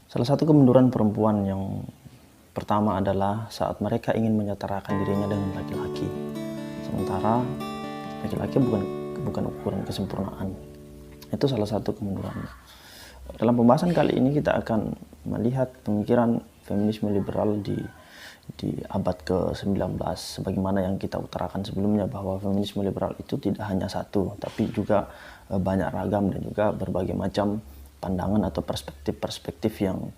Salah satu kemunduran perempuan yang pertama adalah saat mereka ingin menyetarakan dirinya dengan laki-laki. Sementara laki-laki bukan ukuran kesempurnaan. Itu salah satu kemunduran. Dalam pembahasan kali ini kita akan melihat pemikiran feminisme liberal di abad ke-19 sebagaimana yang kita utarakan sebelumnya, bahwa feminisme liberal itu tidak hanya satu, tapi juga banyak ragam dan juga berbagai macam pandangan atau perspektif-perspektif yang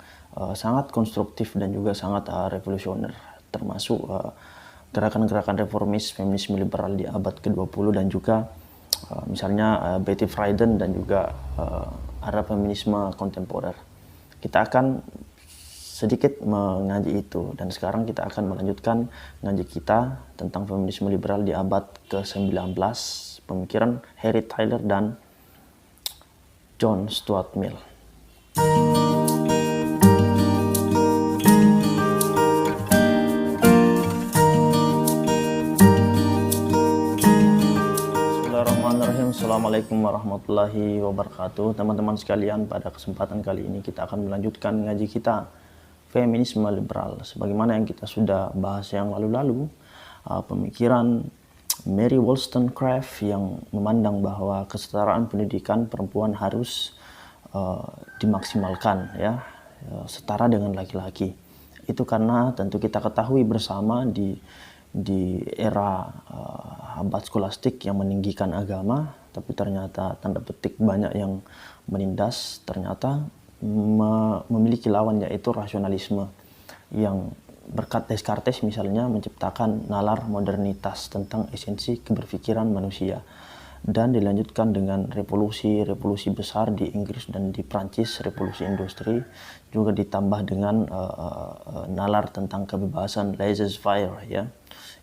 sangat konstruktif dan juga sangat revolusioner, termasuk gerakan-gerakan reformis feminisme liberal di abad ke-20 dan juga misalnya Betty Friedan dan juga era feminisme kontemporer. Kita akan sedikit mengaji itu, dan sekarang kita akan melanjutkan ngaji kita tentang feminisme liberal di abad ke-19, pemikiran Harriet Tyler dan John Stuart Mill. Bismillahirrahmanirrahim. Assalamualaikum warahmatullahi wabarakatuh. Teman-teman sekalian, pada kesempatan kali ini kita akan melanjutkan ngaji kita feminisme liberal. Sebagaimana yang kita sudah bahas yang lalu-lalu, pemikiran Mary Wollstonecraft yang memandang bahwa kesetaraan pendidikan perempuan harus dimaksimalkan, setara dengan laki-laki. Itu karena tentu kita ketahui bersama di era abad skolastik yang meninggikan agama, tapi ternyata tanda petik banyak yang menindas, ternyata memiliki lawan, yaitu rasionalisme yang berkat Descartes misalnya menciptakan nalar modernitas tentang esensi keberpikiran manusia, dan dilanjutkan dengan revolusi besar di Inggris dan di Prancis, revolusi industri, juga ditambah dengan nalar tentang kebebasan laissez-faire,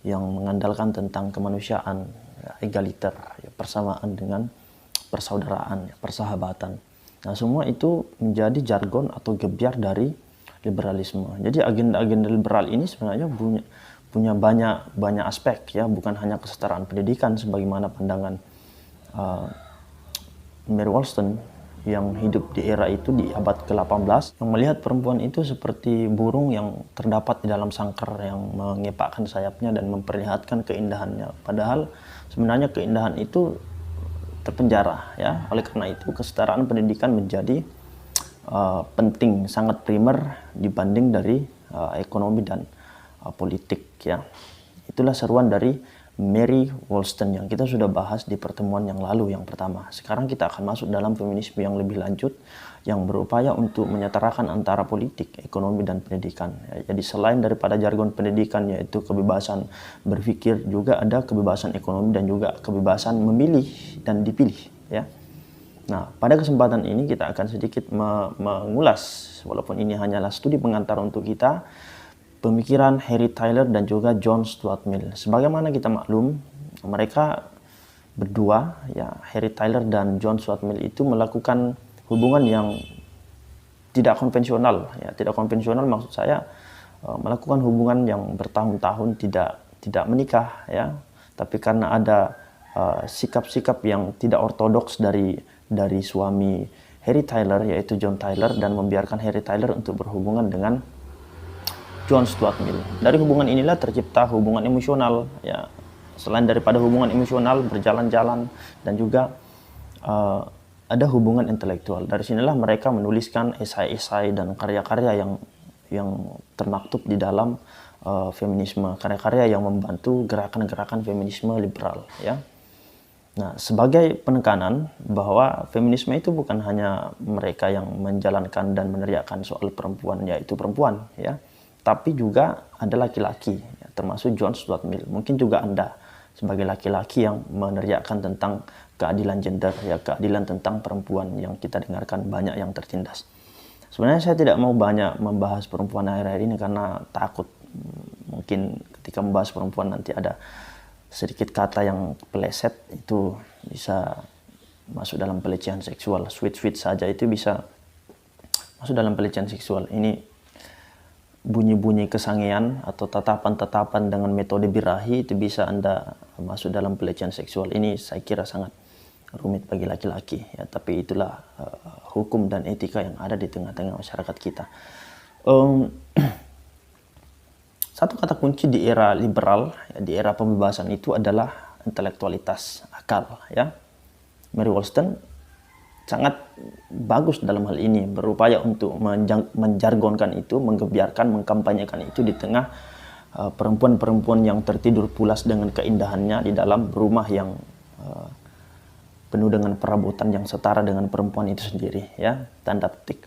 yang mengandalkan tentang kemanusiaan, egaliter, persamaan dengan persaudaraan, persahabatan. Nah, semua itu menjadi jargon atau gebyar dari liberalisme. Jadi agenda-agenda liberal ini sebenarnya punya banyak aspek, bukan hanya kesetaraan pendidikan sebagaimana pandangan Mary Wollstonecraft yang hidup di era itu di abad ke-18, yang melihat perempuan itu seperti burung yang terdapat di dalam sangkar yang mengepakkan sayapnya dan memperlihatkan keindahannya. Padahal sebenarnya keindahan itu terpenjara, Oleh karena itu kesetaraan pendidikan menjadi penting, sangat primer dibanding dari ekonomi dan politik, Itulah seruan dari Mary Wollstonecraft yang kita sudah bahas di pertemuan yang lalu, yang pertama. Sekarang kita akan masuk dalam feminisme yang lebih lanjut, yang berupaya untuk menyetarakan antara politik, ekonomi, dan pendidikan. Jadi selain daripada jargon pendidikan yaitu kebebasan berpikir, juga ada kebebasan ekonomi dan juga kebebasan memilih dan dipilih, Nah, pada kesempatan ini kita akan sedikit mengulas, walaupun ini hanyalah studi pengantar untuk kita, pemikiran Harriet Tyler dan juga John Stuart Mill. Sebagaimana kita maklum, mereka berdua, Harriet Tyler dan John Stuart Mill itu melakukan hubungan yang tidak konvensional. Tidak konvensional maksud saya melakukan hubungan yang bertahun-tahun tidak menikah, Tapi karena ada sikap-sikap yang tidak ortodoks dari suami Harriet Tyler, yaitu John Tyler, dan membiarkan Harriet Tyler untuk berhubungan dengan John Stuart Mill. Dari hubungan inilah tercipta hubungan emosional, Selain daripada hubungan emosional, berjalan-jalan, dan juga ada hubungan intelektual. Dari sinilah mereka menuliskan esai-esai dan karya-karya yang termaktub di dalam feminisme, karya-karya yang membantu gerakan-gerakan feminisme liberal, Nah, sebagai penekanan bahwa feminisme itu bukan hanya mereka yang menjalankan dan meneriakkan soal perempuan, yaitu perempuan, tapi juga ada laki-laki, termasuk John Stuart Mill. Mungkin juga Anda sebagai laki-laki yang meneriakkan tentang keadilan gender, keadilan tentang perempuan yang kita dengarkan banyak yang tertindas. Sebenarnya saya tidak mau banyak membahas perempuan akhir-akhir ini karena takut mungkin ketika membahas perempuan nanti ada sedikit kata yang peleset, itu bisa masuk dalam pelecehan seksual. Sweet saja itu bisa masuk dalam pelecehan seksual. Ini bunyi-bunyi kesangian atau tatapan-tatapan dengan metode birahi itu bisa Anda masuk dalam pelecehan seksual. Ini saya kira sangat rumit bagi laki-laki ya, tapi itulah hukum dan etika yang ada di tengah-tengah masyarakat kita. Satu kata kunci di era liberal, ya, di era pembebasan itu adalah intelektualitas, akal ya. Mary Wollstonecraft sangat bagus dalam hal ini, berupaya untuk menjargonkan itu, menggebiarkan, mengkampanyekan itu di tengah perempuan-perempuan yang tertidur pulas dengan keindahannya di dalam rumah yang penuh dengan perabotan yang setara dengan perempuan itu sendiri ya, tanda petik.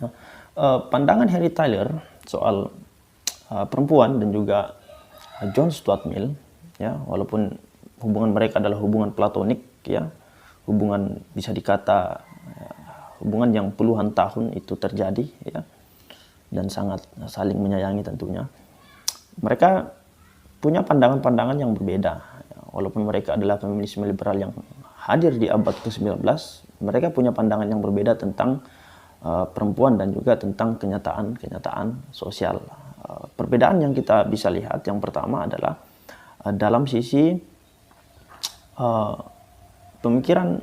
Nah, pandangan Harry Tyler soal perempuan dan juga John Stuart Mill ya, walaupun hubungan mereka adalah hubungan platonik ya, hubungan bisa dikata hubungan yang puluhan tahun itu terjadi ya, dan sangat saling menyayangi tentunya. Mereka punya pandangan-pandangan yang berbeda ya, walaupun mereka adalah feminisme liberal yang hadir di abad ke-19, mereka punya pandangan yang berbeda tentang perempuan dan juga tentang kenyataan sosial. Perbedaan yang kita bisa lihat yang pertama adalah dalam sisi pemikiran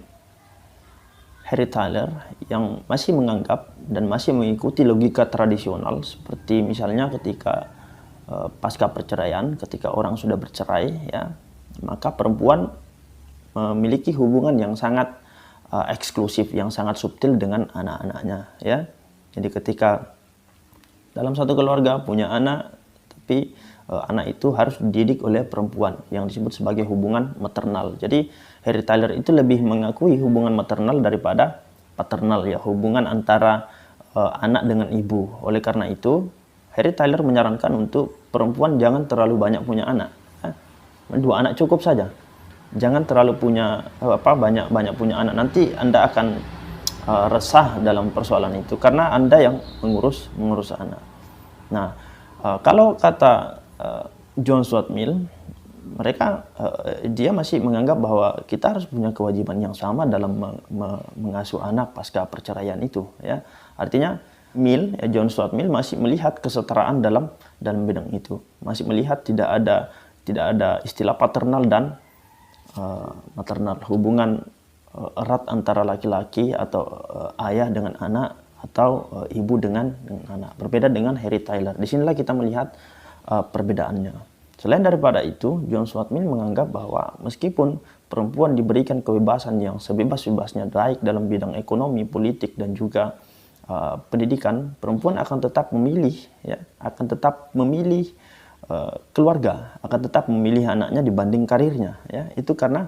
Harry Tyler yang masih menganggap dan masih mengikuti logika tradisional, seperti misalnya ketika pasca perceraian, ketika orang sudah bercerai ya, maka perempuan memiliki hubungan yang sangat eksklusif, yang sangat subtil dengan anak-anaknya ya. Jadi ketika dalam satu keluarga punya anak, tapi anak itu harus dididik oleh perempuan yang disebut sebagai hubungan maternal. Jadi Harry Tyler itu lebih mengakui hubungan maternal daripada paternal ya, hubungan antara anak dengan ibu. Oleh karena itu Harry Tyler menyarankan untuk perempuan jangan terlalu banyak punya anak ya. 2 anak cukup saja, jangan terlalu punya banyak punya anak, nanti Anda akan resah dalam persoalan itu karena Anda yang mengurus anak. Nah, kalau kata John Stuart Mill, dia masih menganggap bahwa kita harus punya kewajiban yang sama dalam mengasuh anak pasca perceraian itu ya. Artinya Mill, John Stuart Mill masih melihat kesetaraan dalam bidang itu, masih melihat tidak ada istilah paternal dan maternal, hubungan erat antara laki-laki atau ayah dengan anak atau ibu dengan anak. Berbeda dengan Harry Tyler. Disinilah kita melihat perbedaannya. Selain daripada itu, John Stuart Mill menganggap bahwa meskipun perempuan diberikan kebebasan yang sebebas-bebasnya baik dalam bidang ekonomi, politik dan juga pendidikan, perempuan akan tetap memilih ya, akan tetap memilih keluarga, akan tetap memilih anaknya dibanding karirnya ya. Itu karena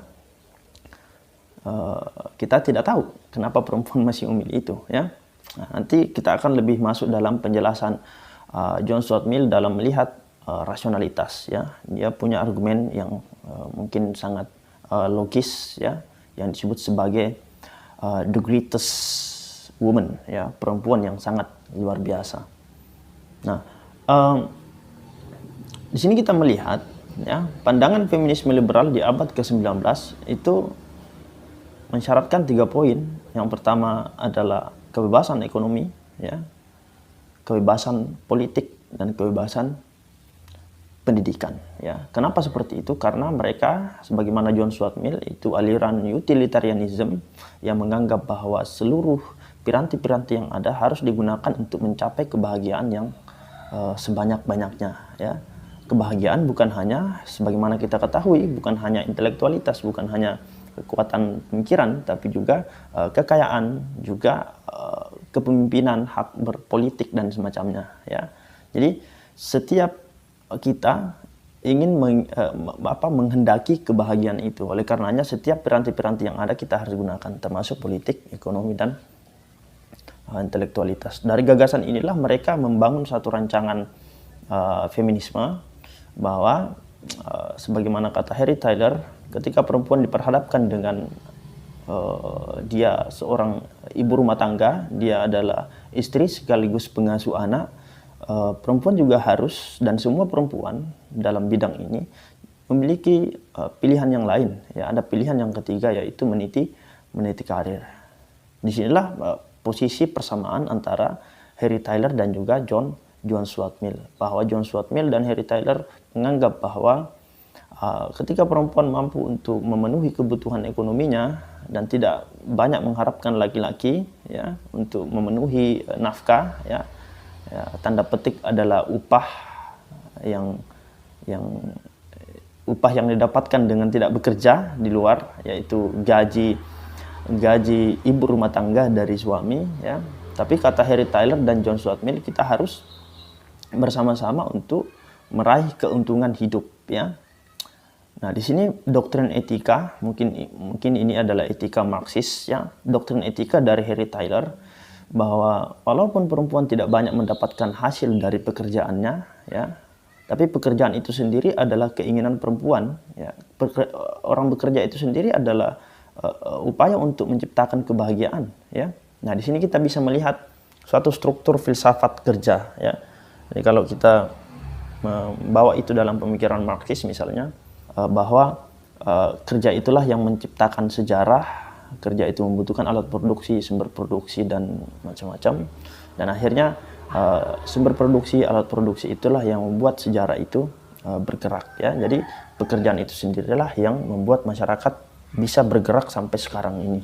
kita tidak tahu kenapa perempuan masih memilih itu ya. Nah, nanti kita akan lebih masuk dalam penjelasan John Stuart Mill dalam melihat rasionalitas ya. Dia punya argumen yang mungkin sangat logis ya, yang disebut sebagai the greatest woman ya, perempuan yang sangat luar biasa. Nah, di sini kita melihat ya, pandangan feminisme liberal di abad ke-19 itu mensyaratkan 3 poin. Yang pertama adalah kebebasan ekonomi ya, kebebasan politik dan kebebasan pendidikan ya. Kenapa seperti itu? Karena mereka sebagaimana John Stuart Mill itu aliran utilitarianism yang menganggap bahwa seluruh piranti-piranti yang ada harus digunakan untuk mencapai kebahagiaan yang sebanyak-banyaknya ya. Kebahagiaan bukan hanya sebagaimana kita ketahui, bukan hanya intelektualitas, bukan hanya kekuatan pemikiran, tapi juga kekayaan, juga kepemimpinan, hak berpolitik dan semacamnya ya. Jadi setiap kita ingin menghendaki kebahagiaan itu. Oleh karenanya setiap piranti-piranti yang ada kita harus gunakan, termasuk politik, ekonomi dan intelektualitas. Dari gagasan inilah mereka membangun satu rancangan feminisme bahwa sebagaimana kata Harry Tyler, ketika perempuan diperhadapkan dengan dia seorang ibu rumah tangga, dia adalah istri sekaligus pengasuh anak, perempuan juga harus, dan semua perempuan dalam bidang ini memiliki pilihan yang lain ya. Ada pilihan yang ketiga, yaitu meniti karir. Disinilah posisi persamaan antara Harry Tyler dan juga John Stuart Mill, bahwa John Stuart Mill dan Harry Tyler menganggap bahwa ketika perempuan mampu untuk memenuhi kebutuhan ekonominya dan tidak banyak mengharapkan laki-laki ya untuk memenuhi nafkah ya, tanda petik adalah yang yang upah yang didapatkan dengan tidak bekerja di luar, yaitu gaji ibu rumah tangga dari suami ya. Tapi kata Harry Tyler dan John Stuart Mill, kita harus bersama-sama untuk meraih keuntungan hidup ya. Nah, di sini doktrin etika, mungkin ini adalah etika Marxis ya. Doktrin etika dari Harry Tyler bahwa walaupun perempuan tidak banyak mendapatkan hasil dari pekerjaannya ya, tapi pekerjaan itu sendiri adalah keinginan perempuan ya. Orang bekerja itu sendiri adalah upaya untuk menciptakan kebahagiaan ya. Nah, di sini kita bisa melihat suatu struktur filsafat kerja ya. Jadi kalau kita membawa itu dalam pemikiran Marxis misalnya, bahwa kerja itulah yang menciptakan sejarah, kerja itu membutuhkan alat produksi, sumber produksi, dan macam-macam. Dan akhirnya sumber produksi, alat produksi itulah yang membuat sejarah itu bergerak ya. Jadi pekerjaan itu sendirilah yang membuat masyarakat bisa bergerak sampai sekarang ini.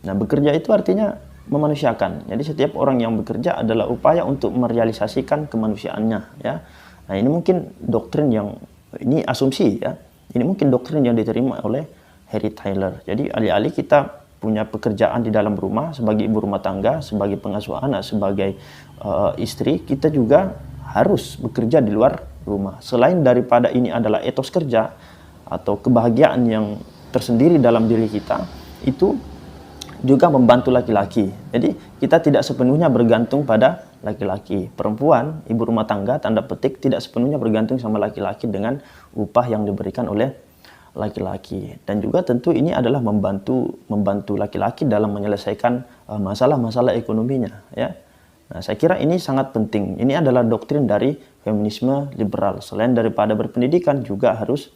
Nah, bekerja itu artinya memanusiakan. Jadi setiap orang yang bekerja adalah upaya untuk merealisasikan kemanusiaannya ya. Nah, ini mungkin doktrin yang, ini asumsi ya. Ini mungkin doktrin yang diterima oleh Harry Tyler. Jadi alih-alih kita punya pekerjaan di dalam rumah sebagai ibu rumah tangga, sebagai pengasuh anak, sebagai istri, kita juga harus bekerja di luar rumah. Selain daripada ini adalah etos kerja atau kebahagiaan yang tersendiri dalam diri kita, itu juga membantu laki-laki. Jadi kita tidak sepenuhnya bergantung pada laki-laki. Perempuan, ibu rumah tangga, tanda petik, tidak sepenuhnya bergantung sama laki-laki dengan upah yang diberikan oleh laki-laki. Dan juga tentu ini adalah membantu laki-laki dalam menyelesaikan masalah-masalah ekonominya ya. Nah, saya kira ini sangat penting. Ini adalah doktrin dari feminisme liberal. Selain daripada berpendidikan, juga harus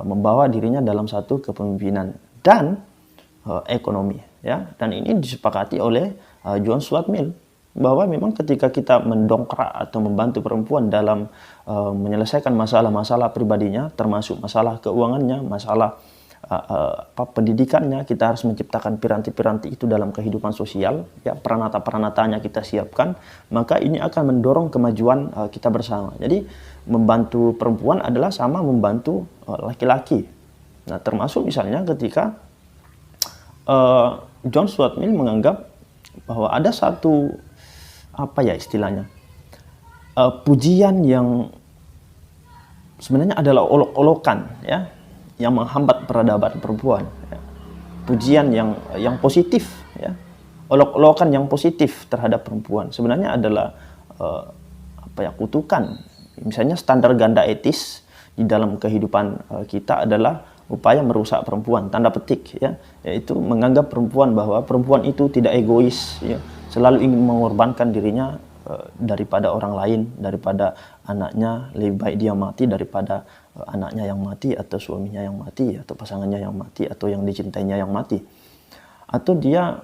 membawa dirinya dalam satu kepemimpinan dan ekonomi ya. Dan ini disepakati oleh John Stuart Mill, bahwa memang ketika kita mendongkrak atau membantu perempuan dalam menyelesaikan masalah-masalah pribadinya, termasuk masalah keuangannya, masalah pendidikannya, kita harus menciptakan piranti-piranti itu dalam kehidupan sosial ya, peranata-peranatanya kita siapkan, maka ini akan mendorong kemajuan kita bersama. Jadi membantu perempuan adalah sama membantu laki-laki. Nah, termasuk misalnya ketika John Stuart Mill menganggap bahwa ada satu, apa ya istilahnya, pujian yang sebenarnya adalah olok-olokan ya, yang menghambat peradaban perempuan ya. Pujian yang positif ya, olok-olokan yang positif terhadap perempuan sebenarnya adalah kutukan. Misalnya standar ganda etis di dalam kehidupan kita adalah upaya merusak perempuan, tanda petik ya, yaitu menganggap perempuan bahwa perempuan itu tidak egois ya, selalu ingin mengorbankan dirinya daripada orang lain, daripada anaknya, lebih baik dia mati daripada anaknya yang mati, atau suaminya yang mati, atau pasangannya yang mati, atau yang dicintainya yang mati. Atau dia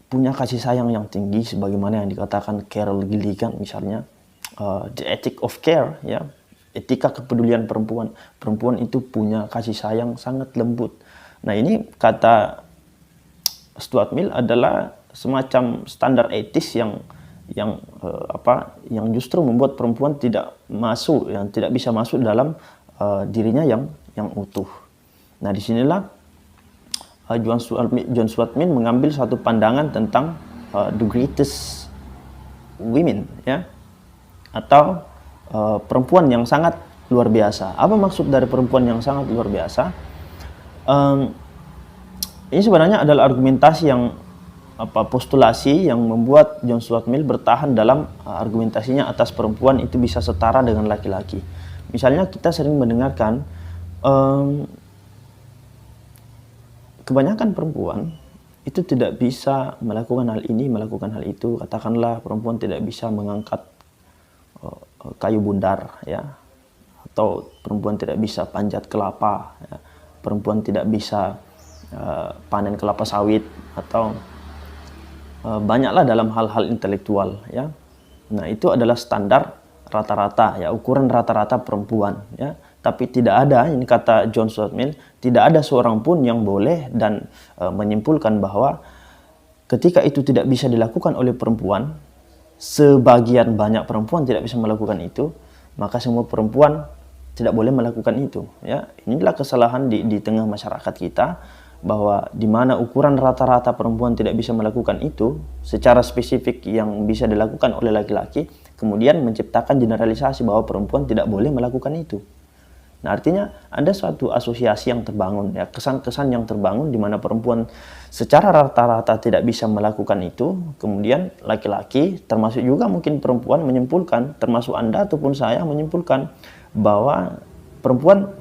punya kasih sayang yang tinggi sebagaimana yang dikatakan Carol Gilligan misalnya, the ethic of care ya, etika kepedulian perempuan. Perempuan itu punya kasih sayang sangat lembut. Nah, ini kata Stuart Mill adalah semacam standar etis yang justru membuat perempuan tidak bisa masuk dalam dirinya yang utuh. Nah, disinilah John Stuart Mill mengambil satu pandangan tentang the greatest women ya, atau perempuan yang sangat luar biasa. Apa maksud dari perempuan yang sangat luar biasa? Ini sebenarnya adalah argumentasi yang postulasi yang membuat John Stuart Mill bertahan dalam argumentasinya atas perempuan itu bisa setara dengan laki-laki. Misalnya kita sering mendengarkan kebanyakan perempuan itu tidak bisa melakukan hal ini, melakukan hal itu. Katakanlah perempuan tidak bisa mengangkat kayu bundar ya, atau perempuan tidak bisa panjat kelapa ya, perempuan tidak bisa panen kelapa sawit, atau banyaklah dalam hal-hal intelektual ya. Nah, itu adalah standar rata-rata ya, ukuran rata-rata perempuan ya. tapi tidak ada, ini kata John Stuart Mill, tidak ada seorang pun yang boleh dan menyimpulkan bahwa ketika itu tidak bisa dilakukan oleh perempuan, sebagian banyak perempuan tidak bisa melakukan itu, maka semua perempuan tidak boleh melakukan itu. Ya, inilah kesalahan di tengah masyarakat kita, bahwa di mana ukuran rata-rata perempuan tidak bisa melakukan itu secara spesifik yang bisa dilakukan oleh laki-laki, kemudian menciptakan generalisasi bahwa perempuan tidak boleh melakukan itu. Nah, artinya ada suatu asosiasi yang terbangun, ya, kesan-kesan yang terbangun di mana perempuan secara rata-rata tidak bisa melakukan itu, kemudian laki-laki, termasuk juga mungkin perempuan, menyimpulkan, termasuk Anda ataupun saya menyimpulkan bahwa perempuan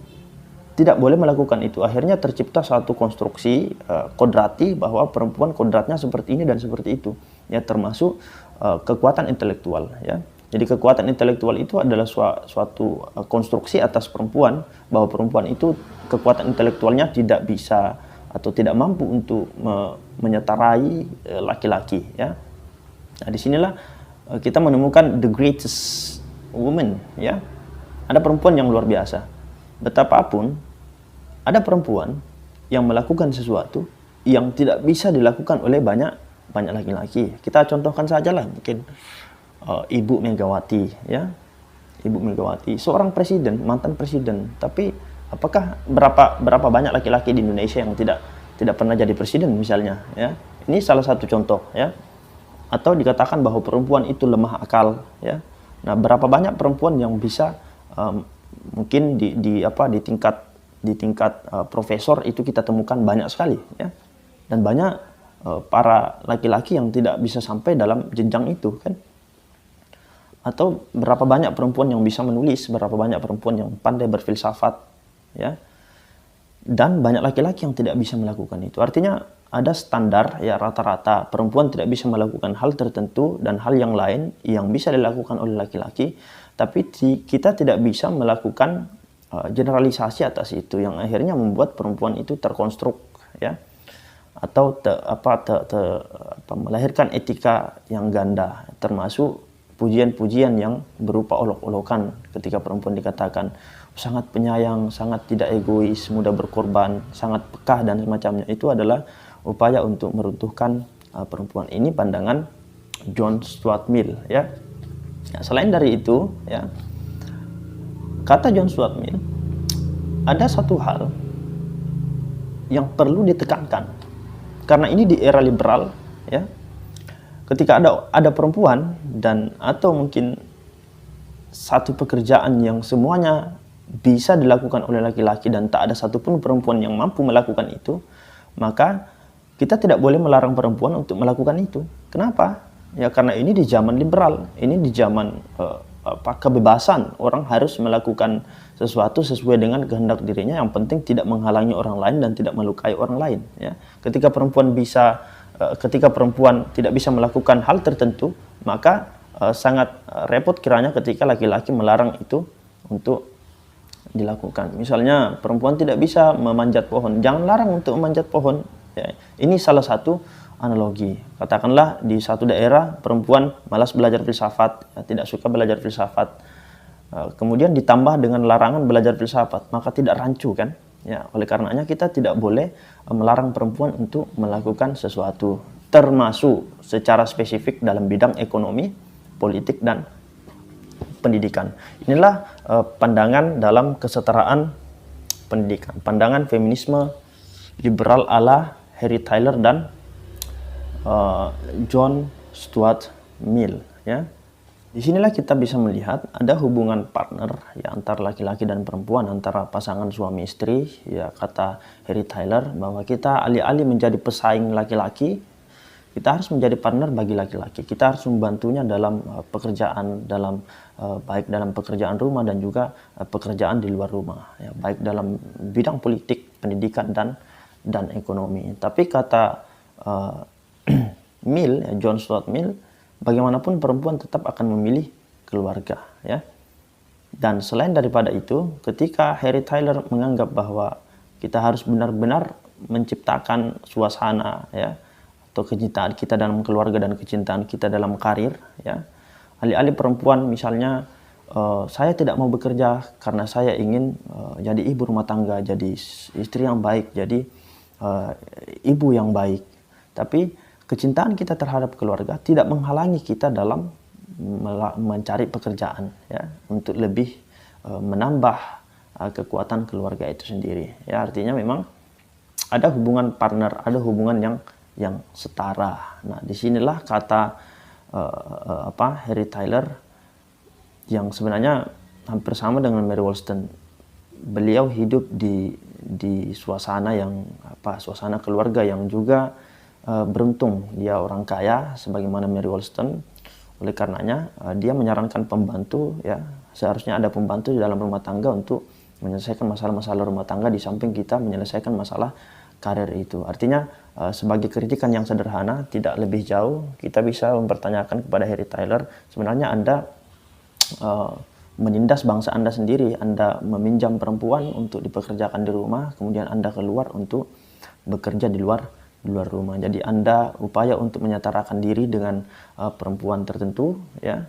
tidak boleh melakukan itu. Akhirnya tercipta suatu konstruksi kodrati bahwa perempuan kodratnya seperti ini dan seperti itu, ya, termasuk kekuatan intelektual, ya. Jadi kekuatan intelektual itu adalah suatu konstruksi atas perempuan, bahwa perempuan itu kekuatan intelektualnya tidak bisa atau tidak mampu untuk menyetarai laki-laki, ya. Nah, disinilah kita menemukan the greatest woman, ya. Ada perempuan yang luar biasa. Betapapun ada perempuan yang melakukan sesuatu yang tidak bisa dilakukan oleh banyak laki-laki. Kita contohkan sajalah mungkin Ibu Megawati, ya. Ibu Megawati, seorang presiden, mantan presiden, tapi apakah berapa banyak laki-laki di Indonesia yang tidak pernah jadi presiden misalnya, ya. Ini salah satu contoh, ya. Atau dikatakan bahwa perempuan itu lemah akal, ya. Nah, berapa banyak perempuan yang bisa mungkin di tingkat profesor itu kita temukan banyak sekali, ya. Dan banyak para laki-laki yang tidak bisa sampai dalam jenjang itu, kan. Atau berapa banyak perempuan yang bisa menulis, berapa banyak perempuan yang pandai berfilsafat, ya. Dan banyak laki-laki yang tidak bisa melakukan itu. Artinya ada standar, ya, rata-rata perempuan tidak bisa melakukan hal tertentu dan hal yang lain yang bisa dilakukan oleh laki-laki, tapi kita tidak bisa melakukan generalisasi atas itu yang akhirnya membuat perempuan itu terkonstruk, ya, atau melahirkan etika yang ganda, termasuk pujian-pujian yang berupa olok-olokan ketika perempuan dikatakan sangat penyayang, sangat tidak egois, mudah berkorban, sangat pekah dan semacamnya. Itu adalah upaya untuk meruntuhkan perempuan. Ini pandangan John Stuart Mill, ya. Nah, selain dari itu, ya, kata John Stuart Mill, ada satu hal yang perlu ditekankan karena ini di era liberal, ya. Ketika ada perempuan dan atau mungkin satu pekerjaan yang semuanya bisa dilakukan oleh laki-laki dan tak ada satupun perempuan yang mampu melakukan itu, maka kita tidak boleh melarang perempuan untuk melakukan itu. Kenapa? Ya karena ini di zaman liberal, ini di zaman kebebasan, orang harus melakukan sesuatu sesuai dengan kehendak dirinya, yang penting tidak menghalangi orang lain dan tidak melukai orang lain, ya. Ketika perempuan tidak bisa melakukan hal tertentu, maka sangat repot kiranya ketika laki-laki melarang itu untuk dilakukan. Misalnya perempuan tidak bisa memanjat pohon, jangan larang untuk memanjat pohon, ya. Ini salah satu analogi. Katakanlah di satu daerah perempuan malas belajar filsafat, ya, tidak suka belajar filsafat, kemudian ditambah dengan larangan belajar filsafat, maka tidak rancu, kan? Ya, oleh karenanya kita tidak boleh melarang perempuan untuk melakukan sesuatu, termasuk secara spesifik dalam bidang ekonomi, politik, dan pendidikan. Inilah pandangan dalam kesetaraan pendidikan, pandangan feminisme liberal ala Harry Tyler dan John Stuart Mill, ya. Di sinilah kita bisa melihat ada hubungan partner, ya, antara laki-laki dan perempuan, antara pasangan suami istri, ya, kata Harry Tyler bahwa kita alih-alih menjadi pesaing laki-laki, kita harus menjadi partner bagi laki-laki. Kita harus membantunya dalam pekerjaan, baik dalam pekerjaan rumah dan juga pekerjaan di luar rumah, ya, baik dalam bidang politik, pendidikan, dan ekonomi. Tapi kata Mill, ya, John Stuart Mill, bagaimanapun perempuan tetap akan memilih keluarga, ya. Dan selain daripada itu, ketika Harry Tyler menganggap bahwa kita harus benar-benar menciptakan suasana, ya, atau kecintaan kita dalam keluarga dan kecintaan kita dalam karir, ya. Alih-alih perempuan misalnya saya tidak mau bekerja karena saya ingin jadi ibu rumah tangga, jadi istri yang baik, jadi ibu yang baik. Tapi kecintaan kita terhadap keluarga tidak menghalangi kita dalam mencari pekerjaan, ya, untuk lebih menambah kekuatan keluarga itu sendiri. Ya, artinya memang ada hubungan partner, ada hubungan yang setara. Nah, disinilah kata Harry Tyler yang sebenarnya hampir sama dengan Mary Wollstonecraft. Beliau hidup di suasana suasana keluarga yang juga beruntung. Dia orang kaya sebagaimana Mary Wollstonecraft. Oleh karenanya dia menyarankan pembantu, ya, seharusnya ada pembantu di dalam rumah tangga untuk menyelesaikan masalah-masalah rumah tangga di samping kita menyelesaikan masalah karir itu. Artinya sebagai kritikan yang sederhana, tidak lebih jauh, kita bisa mempertanyakan kepada Harry Tyler, sebenarnya Anda menindas bangsa Anda sendiri. Anda meminjam perempuan untuk dipekerjakan di rumah, kemudian Anda keluar untuk bekerja di luar rumah. Jadi Anda upaya untuk menyetarakan diri dengan perempuan tertentu, ya,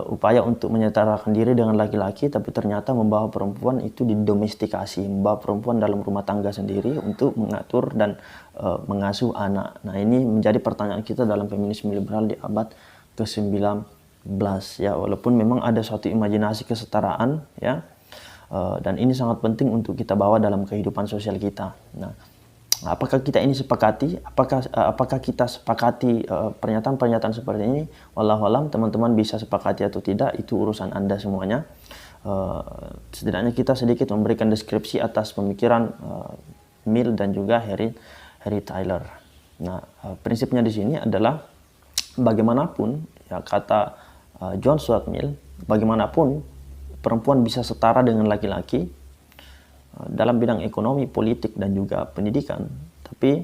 upaya untuk menyetarakan diri dengan laki-laki, tapi ternyata membawa perempuan itu didomestikasi, membawa perempuan dalam rumah tangga sendiri untuk mengatur dan mengasuh anak. Nah, ini menjadi pertanyaan kita dalam feminisme liberal di abad ke-19. Ya, walaupun memang ada suatu imajinasi kesetaraan, ya, dan ini sangat penting untuk kita bawa dalam kehidupan sosial kita. Nah, apakah kita ini sepakati? Apakah kita sepakati pernyataan-pernyataan seperti ini? Wallahu alam, teman-teman bisa sepakati atau tidak, itu urusan Anda semuanya. Setidaknya kita sedikit memberikan deskripsi atas pemikiran Mill dan juga Harry Tyler. Nah, prinsipnya di sini adalah bagaimanapun, ya, kata John Stuart Mill, bagaimanapun perempuan bisa setara dengan laki-laki dalam bidang ekonomi, politik, dan juga pendidikan. Tapi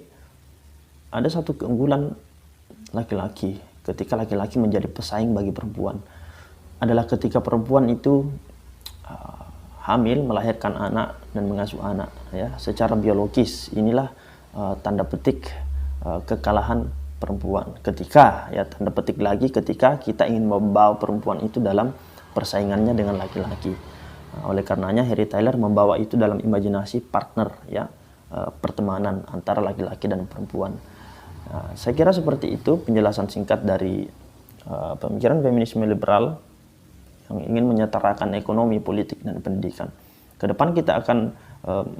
ada satu keunggulan laki-laki ketika laki-laki menjadi pesaing bagi perempuan, adalah ketika perempuan itu hamil, melahirkan anak dan mengasuh anak, ya, secara biologis. Inilah tanda petik kekalahan perempuan. Ketika, ya, tanda petik lagi, ketika kita ingin membawa perempuan itu dalam persaingannya dengan laki-laki. Oleh karenanya Harry Tyler membawa itu dalam imajinasi partner, ya, pertemanan antara laki-laki dan perempuan. Saya kira seperti itu penjelasan singkat dari pemikiran feminisme liberal yang ingin menyetarakan ekonomi, politik, dan pendidikan. Kedepan kita akan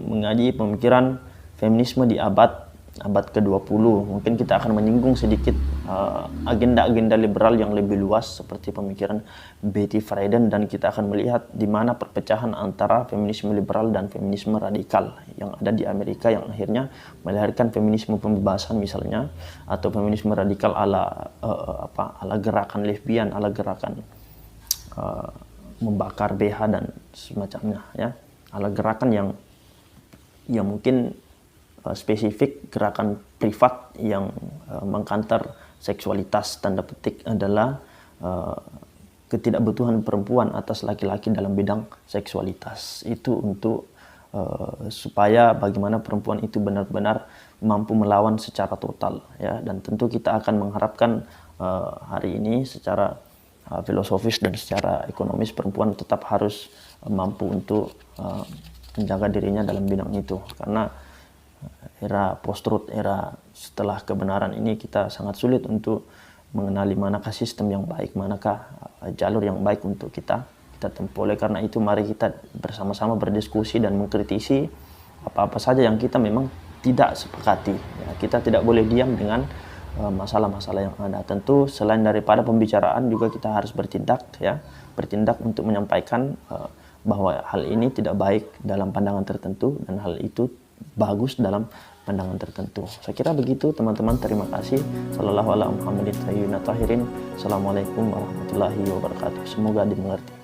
mengaji pemikiran feminisme di abad ke-20. Mungkin kita akan menyinggung sedikit agenda-agenda liberal yang lebih luas seperti pemikiran Betty Friedan, dan kita akan melihat di mana perpecahan antara feminisme liberal dan feminisme radikal yang ada di Amerika, yang akhirnya melahirkan feminisme pembebasan misalnya, atau feminisme radikal ala gerakan lesbian, ala gerakan membakar BH dan semacamnya, ya, ala gerakan yang mungkin spesifik, gerakan privat yang mengkanter seksualitas, tanda petik, adalah ketidakbutuhan perempuan atas laki-laki dalam bidang seksualitas. Itu untuk supaya bagaimana perempuan itu benar-benar mampu melawan secara total, ya. Dan tentu kita akan mengharapkan hari ini secara filosofis dan secara ekonomis perempuan tetap harus mampu untuk menjaga dirinya dalam bidang itu, karena era post-truth, era setelah kebenaran ini, kita sangat sulit untuk mengenali manakah sistem yang baik, manakah jalur yang baik untuk kita tempuh. Oleh karena itu, mari kita bersama-sama berdiskusi dan mengkritisi apa-apa saja yang kita memang tidak sepakati. Ya, kita tidak boleh diam dengan masalah-masalah yang ada. Tentu selain daripada pembicaraan juga kita harus bertindak, ya, bertindak untuk menyampaikan bahwa hal ini tidak baik dalam pandangan tertentu dan hal itu bagus dalam pandangan tertentu. Saya kira begitu, teman-teman. Terima kasih. Sallallahu ala Muhammadin tahirin. Assalamualaikum warahmatullahi wabarakatuh. Semoga dimengerti.